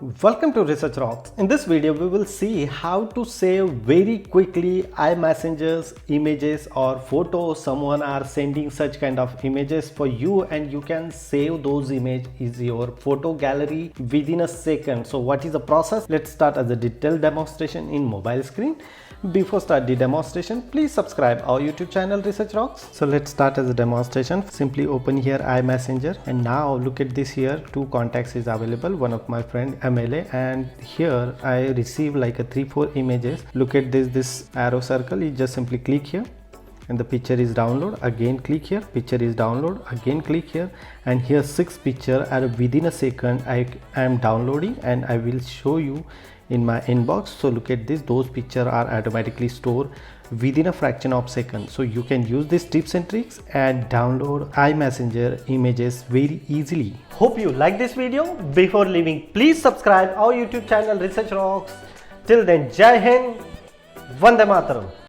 Welcome to Research Rocks. In this video we will see how to save very quickly iMessages, images or photos. Someone are sending such kind of images for you and you can save those images in your photo gallery within a second. So what is the process? Let's start as a detailed demonstration in mobile screen. Before start the demonstration, please subscribe our YouTube channel Research Rocks. So let's start as a demonstration. Simply open here iMessenger and now look at this here. Two contacts is available. One of my friend MLA, and here I receive like a 3-4 images. Look at this arrow circle. You just simply click here and the picture is download. Again click here, picture is download. Again click here, and here 6 picture are within a second I am downloading and I will show you in my inbox. So look at this, those picture are automatically stored within a fraction of second. So you can use these tips and tricks and download iMessenger images very easily. Hope you like this video. Before leaving, please subscribe our YouTube channel Research Rocks. Till then, Jai Hind, Vande Mataram.